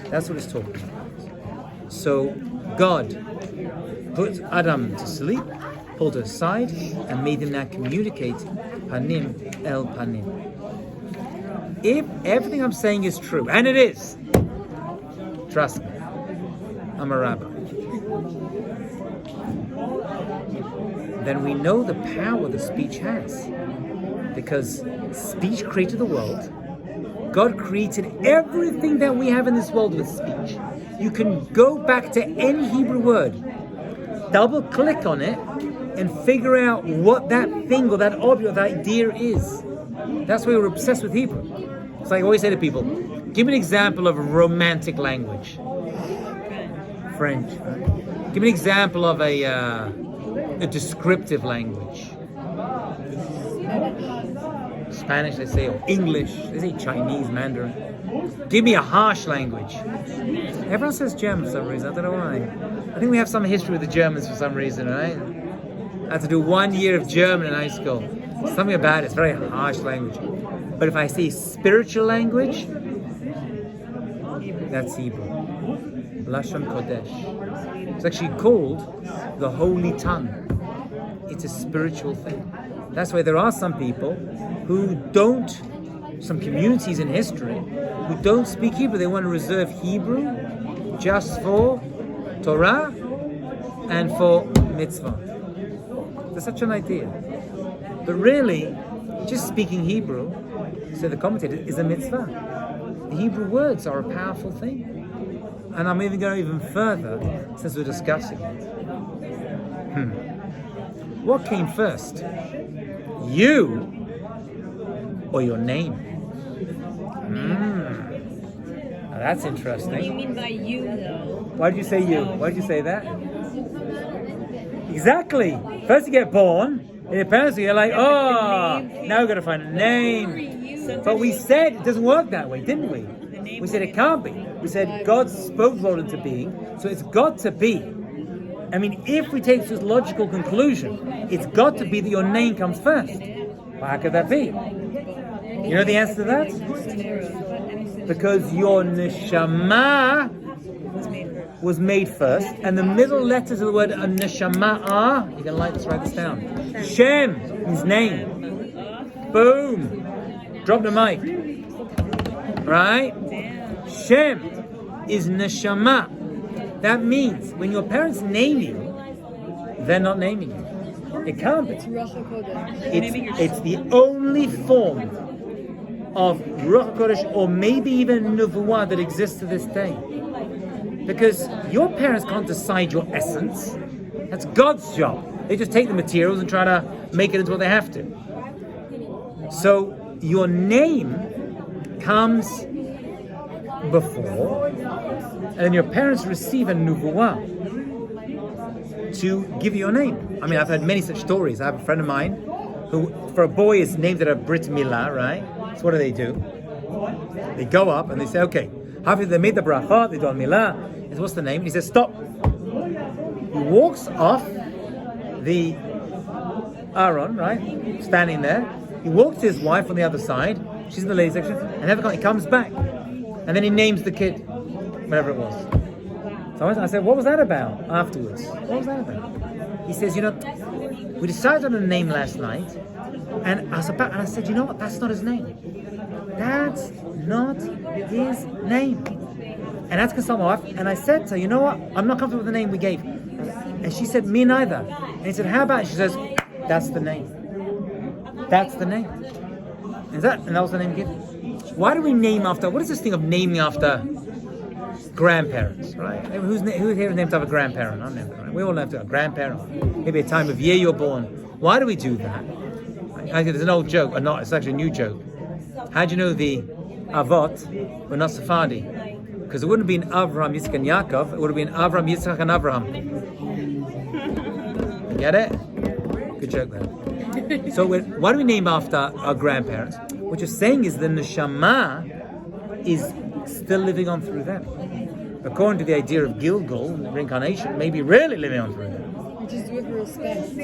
That's what it's talking about. So God put Adam to sleep, pulled her aside, and made him now communicate panim el panim. If everything I'm saying is true, and it is, trust me, I'm a rabbi, then we know the power that speech has. Because speech created the world. God created everything that we have in this world with speech. You can go back to any Hebrew word, double click on it, and figure out what that thing or that object or that idea is. That's why we're obsessed with Hebrew. It's like I always say to people, give me an example of a romantic language. French. Right? Give me an example of a descriptive language. Spanish, they say, or English, they say Chinese, Mandarin. Give me a harsh language. Everyone says German for some reason, I don't know why. I think we have some history with the Germans for some reason, right? I had to do 1 year of German in high school. Something about it, it's very harsh language. But if I say spiritual language, that's Hebrew. Lashon Kodesh. It's actually called the Holy Tongue. It's a spiritual thing. That's why there are some people who don't, some communities in history, who don't speak Hebrew. They want to reserve Hebrew just for Torah and for mitzvah. There's such an idea. But really, just speaking Hebrew, so the commentator, is a mitzvah. The Hebrew words are a powerful thing. And I'm even going even further, since we're discussing it. What came first? You or your name? Now that's interesting. What do you mean by you, though? Why did you say you? Why did you say that? Exactly. First you get born, and your parents are like, oh, now we've got to find a name. But we said it doesn't work that way, didn't we? We said it can't be. We said God spoke world into being, so it's got to be. I mean, if we take this logical conclusion, it's got to be that your name comes first. Well, how could that be? You know the answer to that? Because your Nisha Ma was made first, and the middle letters of the word Nisha Ma are, you can write this down. Shem, his name. Boom. Drop the mic. Right? Shem is Neshama. That means when your parents name you, they're not naming you. It can't be. It's the only form of Ruach HaKodesh or maybe even Nuvuah that exists to this day. Because your parents can't decide your essence. That's God's job. They just take the materials and try to make it into what they have to. So your name comes before, and then your parents receive a nubuah to give you your name. I mean, I've heard many such stories. I have a friend of mine who, for a boy, is named at a Brit Milah, right? So what do? They go up and they say, okay, after they made the bracha, they do Milah. He says, what's the name? And he says, stop. He walks off the Aaron, right? Standing there. He walks to his wife on the other side. She's in the ladies section. And he comes back. And then he names the kid, whatever it was. So I said, what was that about afterwards? What was that about? He says, we decided on a name last night, And I said, you know what? That's not his name. That's not his name. And I had to consult my wife, and I said to her, you know what? I'm not comfortable with the name we gave. And she said, me neither. And he said, how about it? She says, that's the name. That's the name. And that was the name given. Why do we name after? What is this thing of naming after grandparents, right? Who here is named after a grandparent? I'm named, right? We all have a grandparent. Maybe a time of year you're born. Why do we do that? There's an old joke, or not? It's actually a new joke. How do you know the Avot were not Sephardi? Because it wouldn't have been Avram, Yitzchak, and Yaakov. It would have been Avram, Yitzchak, and Avraham. Get it? Good joke there. So why do we name after our grandparents? What you're saying is the Nisha Ma is still living on through them. According to the idea of Gilgal, reincarnation, maybe really living on through them. Just do it for respect.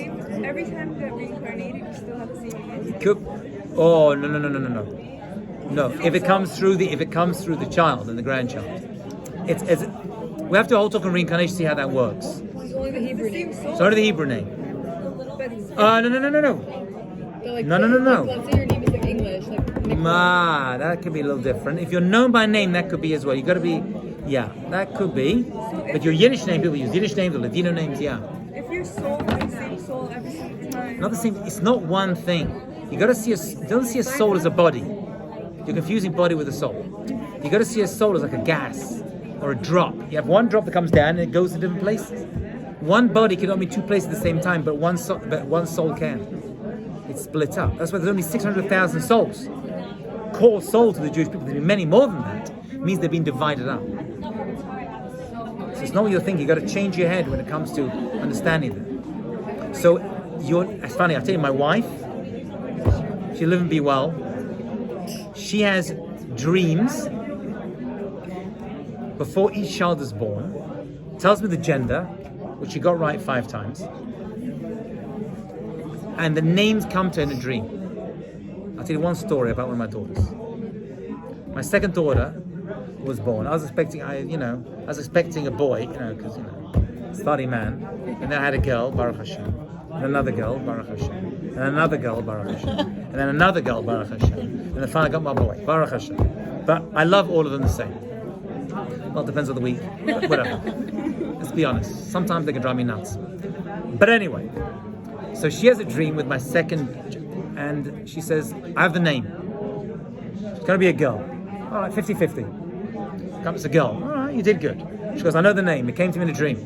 Every time that reincarnated, you still have the same name. Oh no. No, if it comes through the child and the grandchild, it's we have to all talk on reincarnation to see how that works. It's only the Hebrew name. It's only the Hebrew name. No. No. Let's say your name is like English, like Ma, that could be a little different. If you're known by name, that could be as well. You got to be, that could be. But your Yiddish name, people use Yiddish names or Ladino names, If your soul is the same soul every single time. Not the same. It's not one thing. You got to see don't see a soul as a body. You're confusing body with a soul. You got to see a soul as like a gas or a drop. You have one drop that comes down and it goes to different places. One body can only be two places at the same time, but one soul can. It's split up. That's why there's only 600,000 souls. Core soul to the Jewish people. There's many more than that. It means they're being divided up. So it's not what you're thinking. You got to change your head when it comes to understanding them. So it's funny. I tell you, my wife, she live and be well. She has dreams before each child is born. Tells me the gender, which she got right 5 times. And the names come to her in a dream. I'll tell you one story about one of my daughters. My second daughter was born. I was expecting a boy, because, study man. And then I had a girl, Baruch Hashem. And another girl, Baruch Hashem. And another girl, Baruch Hashem. And then another girl, Baruch Hashem. And then finally I got my boy, Baruch Hashem. But I love all of them the same. Well, it depends on the week, but whatever. Let's be honest. Sometimes they can drive me nuts. But anyway, so she has a dream with my second, and she says, I have the name. It's going to be a girl. All right, 50-50. Comes a girl. All right, you did good. She goes, I know the name. It came to me in a dream.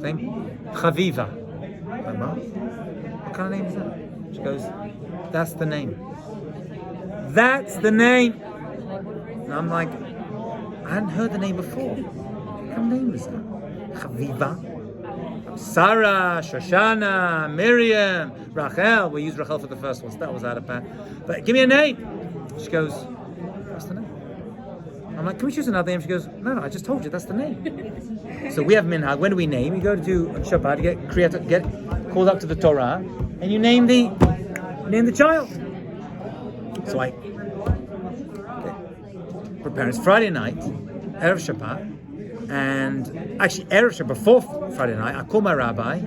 Name? Chaviva. I'm like, what kind of name is that? She goes, that's the name. That's the name. And I'm like, I hadn't heard the name before. What kind of name is that? Chaviva. Sarah, Shoshana, Miriam, Rachel. We used Rachel for the first one, so that was out of bad. But give me a name. She goes, that's the name. I'm like, can we choose another name? She goes, no, I just told you, that's the name. So we have minhag. When do we name? You go to do Shabbat, you get called up to the Torah, and you name the child. So I prepare. It's Friday night, Erev Shabbat, and actually Erev Shabbat before Friday night, I call my rabbi.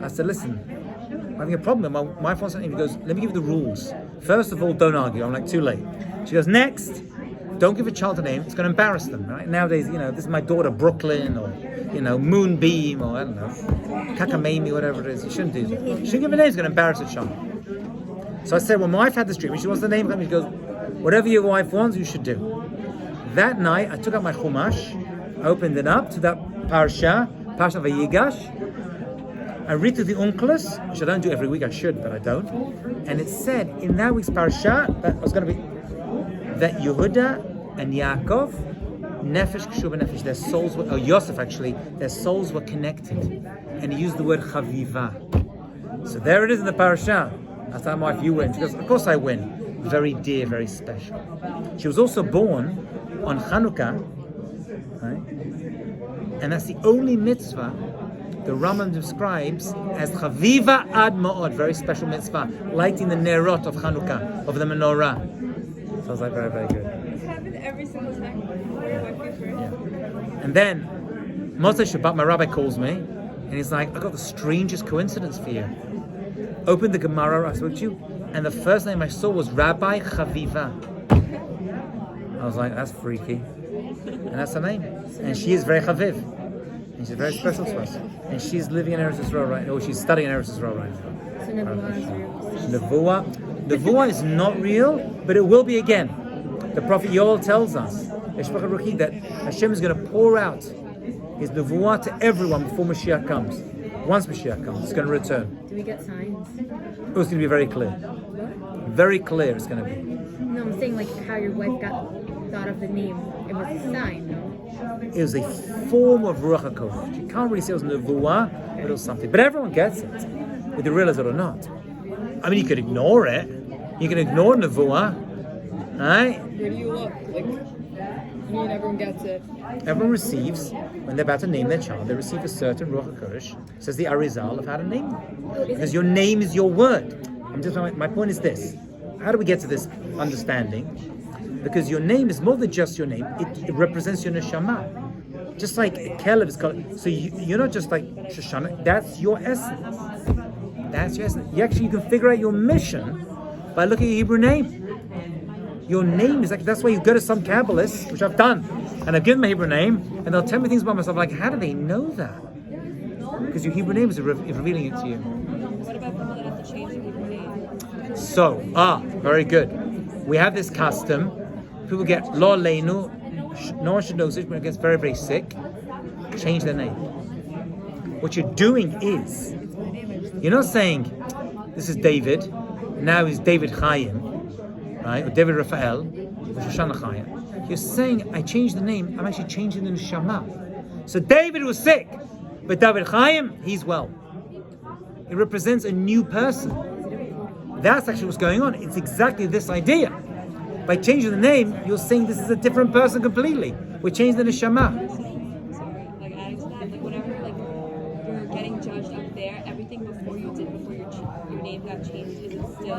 I said, listen, I'm having a problem. My wife wants something. He goes, let me give you the rules. First of all, don't argue. I'm like, too late. She goes, next, don't give a child a name. It's going to embarrass them, right? Nowadays, this is my daughter Brooklyn, or Moonbeam, or I don't know, Kakamami, whatever it is. You shouldn't do that. You shouldn't give a name. It's going to embarrass a child. So I said, well, my wife had this dream. She wants the name of them. She goes, whatever your wife wants, you should do. That night, I took out my chumash, opened it up to that Parsha of Vayigash. I read through the Onkelos, which I don't do every week. I should, but I don't. And it said in that week's Parsha that was going to be that Yehuda and Yaakov, Nefesh Kshuba Nefesh, their souls were, Yosef actually, their souls were connected. And he used the word Chaviva. So there it is in the Parsha. I thought, my wife, you win. She goes, of course I win. Very dear, very special. She was also born on Chanukah, right? And that's the only mitzvah the Rambam describes as Chaviva Ad Ma'od, very special mitzvah, lighting the nerot of Chanukah, of the menorah. Sounds like very, very good. This happened every single time. Yeah. And then, Motzei Shabbat, my rabbi calls me, and he's like, I got the strangest coincidence for you. Open the Gemara. I said, And the first name I saw was Rabbi Chaviva. I was like, that's freaky. And that's her name. And she is very Chaviv. And she's very special to us. And she's living in Eretz Yisrael right now. She's studying in Eretz Yisrael right now. So Nebuah is real. Nevuah is not real, but it will be again. The Prophet Yoel tells us that Hashem is going to pour out His Nevuah to everyone before Mashiach comes. Once Mashiach comes, it's going to return. Do we get signs? It's going to be very clear. Very clear it's going to be. No, I'm saying like how your wife thought of the name. It was a sign, no? It was a form of Ruach HaKodesh. You can't really say it was Nevuah, but it was something. But everyone gets it, whether they realize it or not. I mean, you could ignore it. You can ignore Nevuah, right? Where do you look? Like, I mean, everyone gets it. Everyone receives, when they're about to name their child, they receive a certain Ruach HaKodesh, says the Arizal of how to name them. Because your name is your word. My point is this. How do we get to this understanding? Because your name is more than just your name. It represents your neshama. Just like Caleb is called. So you're not just like Shoshana. That's your essence. That's your essence. You can figure out your mission by looking at your Hebrew name. Your name is like, that's why you go to some Kabbalists, which I've done, and I've given my Hebrew name, and they'll tell me things about myself. Like, how do they know that? Because your Hebrew name is revealing it to you. What about people that have to change their Hebrew name? So, very good. We have this custom. People get lo leinu. No one should know this when it gets very, very sick. Change their name. What you're doing is, you're not saying, this is David, now he's David Chaim, right? Or David Raphael, or Shoshana Chaim. You're saying, I changed the name, I'm actually changing the neshama. So David was sick, but David Chaim, he's well. It represents a new person. That's actually what's going on. It's exactly this idea. By changing the name, you're saying this is a different person completely. We're changing the neshama. Like adding to that, like whatever, like you're getting judged up there, everything before you did, before your name got changed, is it still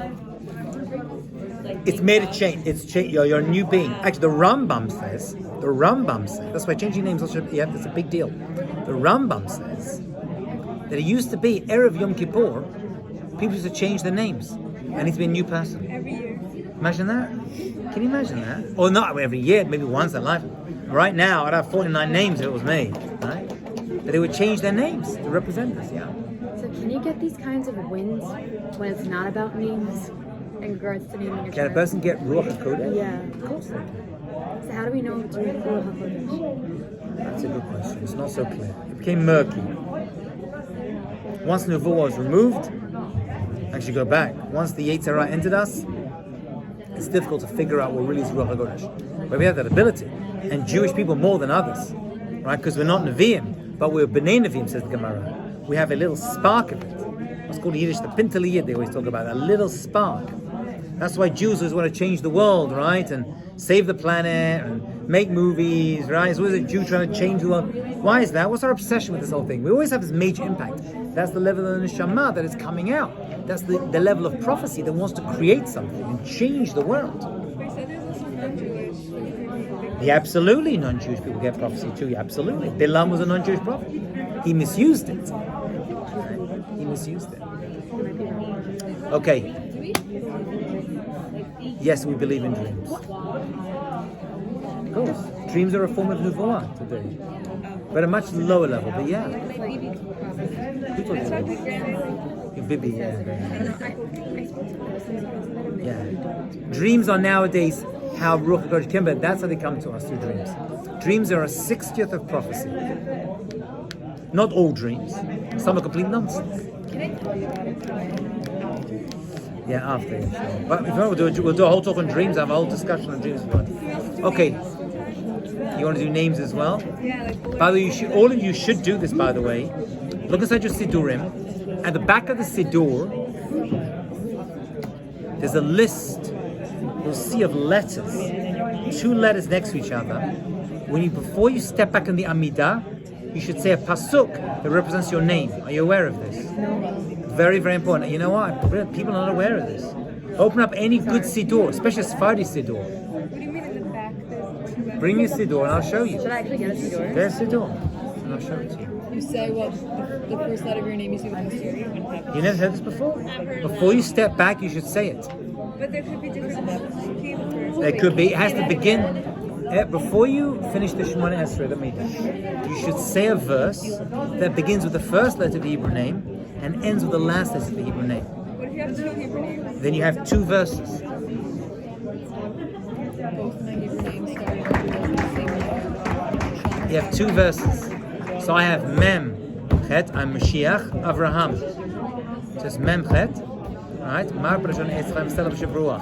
like? It's made a change. It's change. You're a new being. Actually, the Rambam says. That's why changing names also. Yeah, that's a big deal. The Rambam says that it used to be Erev Yom Kippur, people used to change their names, and it's been a new person. Every year. Imagine that. Can you imagine that? Or not every year, maybe once in life. Right now, I'd have 49 names if it was me, right? But they would change their names to represent us, yeah. So can you get these kinds of wins when it's not about names in regards to naming a Can a child? person get Ruach HaKodesh? Yeah. Of course they can. So how do we know it's Ruach HaKodesh? That's a good question. It's not so clear. It became murky. Once Nevuah was removed, actually go back. Once the Yetzer Hara entered us, it's difficult to figure out what really is Ruach HaKodesh. But we have that ability. And Jewish people more than others. Right? Because we're not Nevi'im, but we're B'nai Nevi'im, says the Gemara. We have a little spark of it. What's called in Yiddish the Pintel Yid, they always talk about, a little spark. That's why Jews always want to change the world, right? And save the planet and make movies, right? It's always a Jew trying to change the world. Why is that? What's our obsession with this whole thing? We always have this major impact. That's the level of the neshama that is coming out. That's the level of prophecy that wants to create something and change the world. Wait, so there's also non-Jewish. Yeah, absolutely, non-Jewish people get prophecy too. Yeah, absolutely. Bilam was a non-Jewish prophet. He misused it. Okay. Yes, we believe in dreams. Of course. Dreams are a form of Nevuah today. But at a much lower level, but yeah. People do. Bibi, yeah. Yeah. Dreams are nowadays how Ruach HaKodesh came, but that's how they come to us through dreams. Dreams are a 60th of prophecy. Not all dreams. Some are complete nonsense. Yeah, after. Sure. But if you want, we'll do a whole talk on dreams. I have a whole discussion on dreams. Okay. You want to do names as well? Yeah, like By the way, all of you should do this, by the way. Look inside your Sidurim. At the back of the Sidur, there's a list, you'll see, of letters. 2 letters next to each other. Before you step back in the Amidah, you should say a pasuk that represents your name. Are you aware of this? Very, very important. You know what? People are not aware of this. Open up any good Sidur, especially a Sephardi Sidur. what do you mean in the back? There's 2 Bring me a Sidur and I'll show you. Should I actually get a Siddur? There's Sidur. and I'll show it to you. You say what the first letter of your name you see with Hasidim. You never heard this before? Before you step back, you should say it. But there could be different There could be. It has to begin. Before you finish the Shemona Esrei, you should say a verse that begins with the first letter of the Hebrew name and ends with the last letter of the Hebrew name. What if you have two Hebrew names? Then you have two verses. Both my Hebrew names started with the same letter. You have two verses. So I have Mem Chet, I'm Mashiach, Avraham. Just Mem Chet, right? Mar Brashon Etzchaim Selav Shavruach.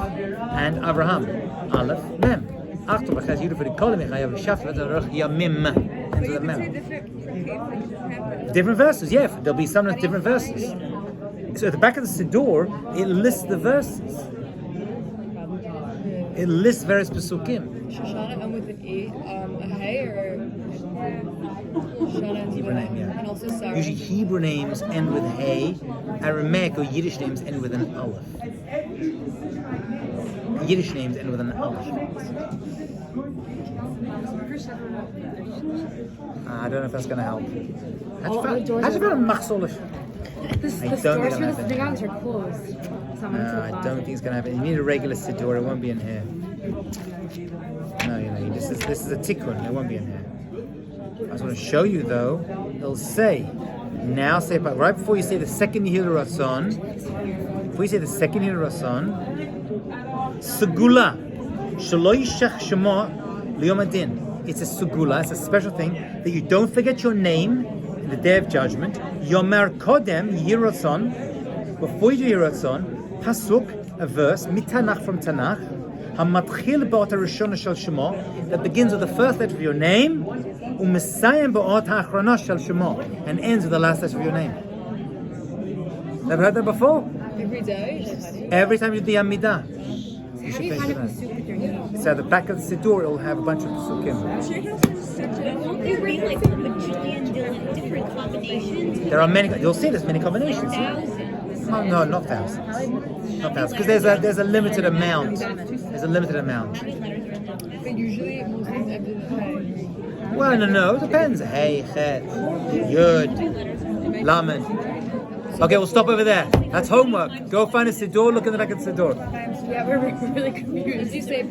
And Avraham, Aleph, Mem. After the Chaz Yuduf Kolim, I have Shafat Yamim. But you could say Different verses, yeah. There'll be some different verses. So at the back of the Siddur, it lists the verses. It lists various Pesukim. Shoshana and with an E, a hey or Shoshana ends Hebrew with name, yeah. And also Sarah. Usually Hebrew names end with hey, Aramaic or Yiddish names end with an aleph. Yiddish names end with an aleph. I don't know if that's going to help. How'd you feel machzolish? The stores for the synagogues are closed. So I'm No, I don't think it's going to happen. You need a regular siddur. It won't be in here. No, this is a tikkun. It won't be in here. I just want to show you though. It'll say, now say right before you say the second Yehil Ratzon. Before you say the second Yehil Ratzon, Segula, Shelo Yishach Shemo Liyom Adin. It's a segula. It's a special thing that you don't forget your name in the day of judgment. Yomer Kodem Yehil Ratzon. Before you do Yehil Ratzon, Pasuk, a verse, Mitanach from Tanakh, Hamatchil Ba'ot HaRishona Shel Shemo, that begins with the first letter of your name, Umesayim Ba'ot HaAchrona Shel Shemo, and ends with the last letter of your name. Never heard that before? Every day? Every time you do the Amidah. How do you find a pasuk with your name? So at the back of the Siddur, it'll have a bunch of Pesukim. Won't there be like a bajillion different combinations? There are many, you'll see there's many combinations. Thousands. No, not thousands. Not thousands, because there's a limited amount. There's a limited amount. But usually most things end in hey. Well, no, it depends. Hey, Chet, Yud, Lamed. Okay, we'll stop over there. That's homework. Go find a Siddur, look in the back of the Siddur. Yeah, we're really confused. Did you say